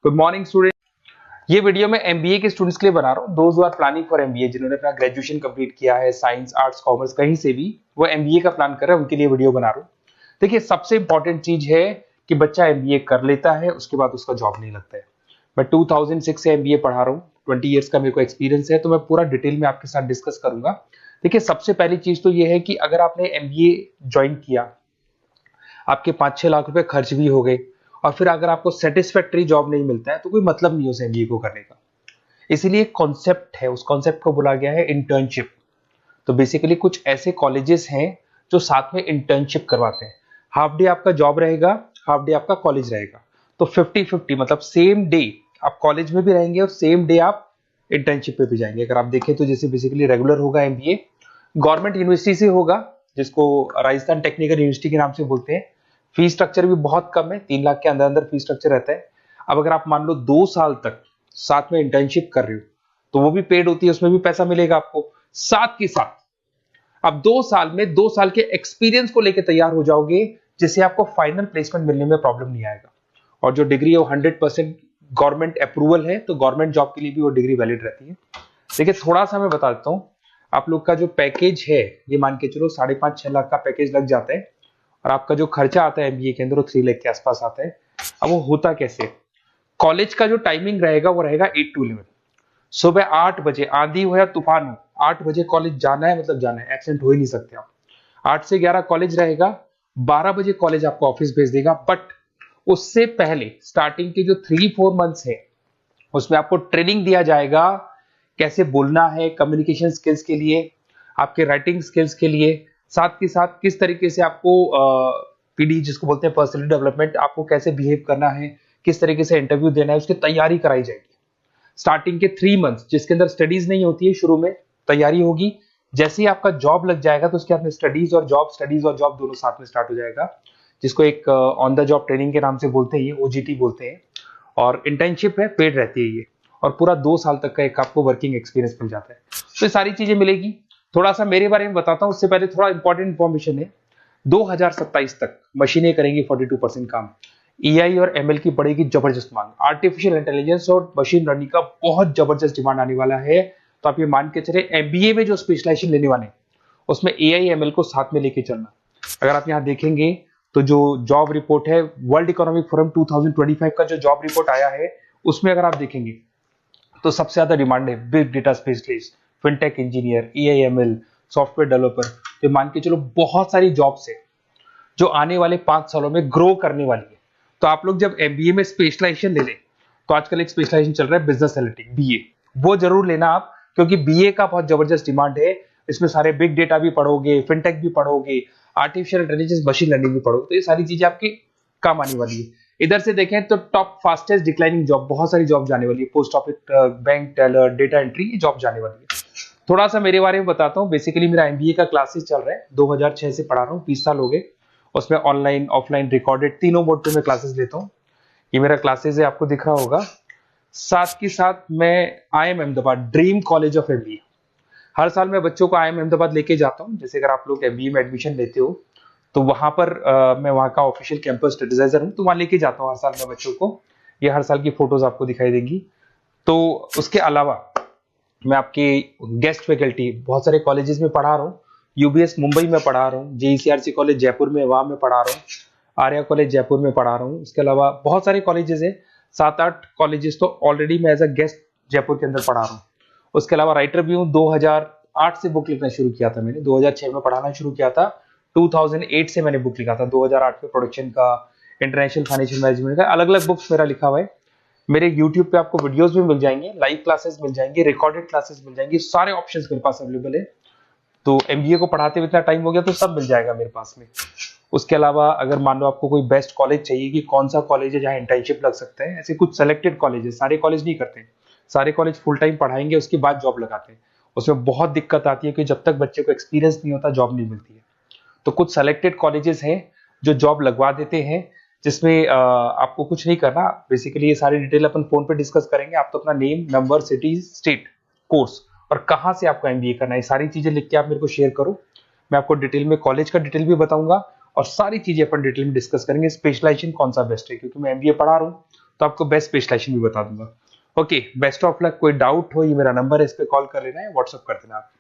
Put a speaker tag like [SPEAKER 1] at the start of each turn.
[SPEAKER 1] Good morning student. ये video मैं MBA के स्टूडेंट्स के लिए बना रहा हूँ। Those who are planning for MBA, जिन्होंने अपना ग्रेजुएशन कंप्लीट किया है, साइंस आर्ट्स कॉमर्स कहीं से भी वो एमबीए का प्लान कर रहे हैं, उनके लिए वीडियो बना रहा हूँ। देखिए, सबसे इंपॉर्टेंट चीज है कि बच्चा एमबीए कर लेता है, उसके बाद उसका जॉब नहीं लगता है। मैं 2006 से एमबीए पढ़ा रहा हूँ, 20 ईयर्स का मेरे को एक्सपीरियंस है, तो मैं पूरा डिटेल में आपके साथ डिस्कस करूंगा। देखिए, सबसे पहली चीज तो ये है कि अगर आपने एमबीए ज्वाइन किया, आपके 5-6 लाख रुपए खर्च भी हो गए और फिर अगर आपको सेटिस्फैक्टरी जॉब नहीं मिलता है तो कोई मतलब नहीं उस एमबीए को करने का। इसीलिए एक कॉन्सेप्ट है, उस कॉन्सेप्ट को बोला गया है इंटर्नशिप। तो बेसिकली कुछ ऐसे कॉलेजेस हैं जो साथ में इंटर्नशिप करवाते हैं। हाफ डे आपका जॉब रहेगा, हाफ डे आपका कॉलेज रहेगा। तो 50-50 मतलब सेम डे आप कॉलेज में भी रहेंगे और सेम डे आप इंटर्नशिप पे भी जाएंगे। अगर आप देखें तो जैसे बेसिकली रेगुलर होगा एमबीए, गवर्नमेंट यूनिवर्सिटी से होगा, जिसको राजस्थान टेक्निकल यूनिवर्सिटी के नाम से बोलते हैं। फीस स्ट्रक्चर भी बहुत कम है, 3 लाख के अंदर अंदर फीस स्ट्रक्चर रहता है। अब अगर आप मान लो 2 साल तक साथ में इंटर्नशिप कर रहे हो तो वो भी पेड होती है, उसमें भी पैसा मिलेगा आपको। साथ के साथ अब 2 साल में 2 साल के एक्सपीरियंस को लेकर तैयार हो जाओगे, जिससे आपको फाइनल प्लेसमेंट मिलने में प्रॉब्लम नहीं आएगा। और जो डिग्री है वो 100% गवर्नमेंट अप्रूवल है, तो गवर्नमेंट जॉब के लिए भी वो डिग्री वैलिड रहती है। देखिए, थोड़ा सा मैं बता देता हूँ। आप लोग का जो पैकेज है, ये मान के चलो 5.5-6 लाख का पैकेज लग जाता है और आपका जो खर्चा आता है एमबीए के अंदर वो 3 लाख के आसपास आता है। अब वो होता कैसे? कॉलेज का जो टाइमिंग रहेगा वो रहेगा 8 to 11। सुबह 8 बजे, आंधी हो या तूफान हो, 8 बजे कॉलेज जाना है, मतलब जाना है, एब्सेंट हो ही नहीं सकते आप। 8 से 11 कॉलेज रहेगा, 12 बजे कॉलेज आपको ऑफिस भेज देगा। बट उससे पहले स्टार्टिंग के जो 3-4 मंथ्स है उसमें आपको ट्रेनिंग दिया जाएगा, कैसे बोलना है, कम्युनिकेशन स्किल्स के लिए, आपके राइटिंग स्किल्स के लिए, साथ के साथ किस तरीके से आपको पीडी जिसको बोलते हैं पर्सनल डेवलपमेंट, आपको कैसे बिहेव करना है, किस तरीके से इंटरव्यू देना है, उसकी तैयारी कराई जाएगी। स्टार्टिंग के 3 मंथ्स जिसके अंदर स्टडीज नहीं होती है, शुरू में तैयारी होगी। जैसे ही आपका जॉब लग जाएगा तो उसके बाद में स्टडीज और जॉब दोनों साथ में स्टार्ट हो जाएगा, जिसको एक ऑन द जॉब ट्रेनिंग के नाम से बोलते हैं, ये ओजीटी बोलते हैं। और इंटर्नशिप है, पेड रहती है ये, और पूरा 2 साल तक का एक आपको वर्किंग एक्सपीरियंस मिल जाता है। तो ये सारी चीजें मिलेगी। थोड़ा सा मेरे बारे में बताता हूँ, उससे पहले थोड़ा इंपॉर्टेंट इंफॉर्मेशन है। 2027 तक मशीनें करेंगी 42% काम। एआई और एमएल की बढ़ेगी जबरदस्त मांग। आर्टिफिशियल इंटेलिजेंस और मशीन लर्निंग का बहुत जबरदस्त डिमांड आने वाला है। तो आप ये मान के चले, एमबीए में जो स्पेशलाइजेशन लेने वाले हैं उसमें एआई एमएल को साथ में लेके चलना। अगर आप यहाँ देखेंगे तो जो जॉब रिपोर्ट है, वर्ल्ड इकोनॉमिक फोरम 2025 का जो जॉब रिपोर्ट आया है, उसमें अगर आप देखेंगे तो सबसे ज्यादा डिमांड है big data specialist, fintech engineer, AIML, software developer. तो मान के चलो बहुत सारी जॉब्स है जो आने वाले 5 सालों में ग्रो करने वाली है। तो आप लोग जब एमबीए में स्पेशलाइजेशन ले लें, तो आजकल एक स्पेशलाइजेशन चल रहा है बिजनेस एनालिटिक्स, बीए, वो जरूर लेना आप, क्योंकि बीए का बहुत जबरदस्त डिमांड है। इसमें सारे बिग डेटा भी पढ़ोगे, फिनटेक भी पढ़ोगे, आर्टिफिशियल इंटेलिजेंस, मशीन लर्निंग भी पढ़ोगे, तो ये सारी चीजें आपकी काम आने वाली है। इधर से देखें तो टॉप फास्टेस्ट डिक्लाइनिंग जॉब, बहुत सारी जॉब जाने वाली है, post office, bank teller, data entry, ये जॉब जाने वाली है। थोड़ा सा मेरे बारे में बताता हूँ। बेसिकली मेरा एमबीए का क्लासेस चल रहा है, 2006 से पढ़ा रहा हूँ, 20 साल हो गए। उसमें ऑनलाइन, ऑफलाइन, रिकॉर्डेड, तीनों मोड पे मैं क्लासेस लेता हूँ। ये मेरा क्लासेस है, आपको दिख रहा होगा। साथ के साथ मैं IIM Ahmedabad, dream college of MBA, हर साल मैं बच्चों को आईएम अहमदाबाद लेके जाता हूँ। जैसे अगर आप लोग एमबीए में एडमिशन लेते हो तो वहां पर मैं वहां का ऑफिशियल कैंपस स्टडीजाइजर हूँ, तो वहां लेके जाता हूँ हर साल मैं बच्चों को। ये हर साल की फोटोज आपको दिखाई देंगी। तो उसके अलावा मैं आपके गेस्ट फैकल्टी बहुत सारे कॉलेजेस में पढ़ा रहा हूँ। यूबीएस मुंबई में पढ़ा रहा हूँ, जेईसीआरसी कॉलेज जयपुर में, वहां में पढ़ा रहा हूँ, आर्या कॉलेज जयपुर में पढ़ा रहा हूँ। इसके अलावा बहुत सारे कॉलेजेस है, 7-8 कॉलेजेस तो ऑलरेडी मैं एज अ गेस्ट जयपुर के अंदर पढ़ा रहा हूँ। उसके अलावा राइटर भी हूँ। 2008 से बुक लिखना शुरू किया था मैंने, 2006 में पढ़ाना शुरू किया था, 2008 से मैंने बुक लिखा था। 2008 में प्रोडक्शन का, इंटरनेशनल फाइनेंशियल मैनेजमेंट का, अलग अलग बुक्स मेरा लिखा हुआ है। मेरे यूट्यूब पे आपको वीडियोस भी मिल जाएंगे, लाइव क्लासेस मिल जाएंगे, रिकॉर्डेड क्लासेस मिल जाएंगी, सारे ऑप्शंस मेरे पास अवेलेबल है। तो एमबीए को पढ़ाते हुए इतना टाइम हो गया तो सब मिल जाएगा मेरे पास में। उसके अलावा अगर मान लो आपको कोई बेस्ट कॉलेज चाहिए कि कौन सा कॉलेज है जहाँ इंटर्नशिप लग सकता है, ऐसे कुछ सेलेक्टेड कॉलेज है, सारे कॉलेज नहीं करते, सारे कॉलेज फुल टाइम पढ़ाएंगे उसके बाद जॉब लगाते हैं। उसमें बहुत दिक्कत आती है कि जब तक बच्चे को एक्सपीरियंस नहीं होता जॉब नहीं मिलती है। तो कुछ सेलेक्टेड कॉलेजेस हैं जो जॉब लगवा देते हैं, जिसमें आपको कुछ नहीं करना। बेसिकली ये सारी डिटेल अपन फोन पे डिस्कस करेंगे। आप तो अपना name, number, city, state, course और कहाँ से आपको एमबीए करना है, सारी चीजें लिख के आप मेरे को शेयर करो। मैं आपको डिटेल में कॉलेज का डिटेल भी बताऊंगा और सारी चीजें अपन डिटेल में डिस्कस करेंगे। स्पेशलाइजेशन कौन सा बेस्ट है, क्योंकि मैं एमबीए पढ़ा रहा हूँ तो आपको बेस्ट स्पेशलाइजेशन भी बता दूंगा। Okay, best of luck. कोई डाउट हो, ये मेरा नंबर है, इस पे कॉल कर लेना है, व्हाट्सअप कर देना आप।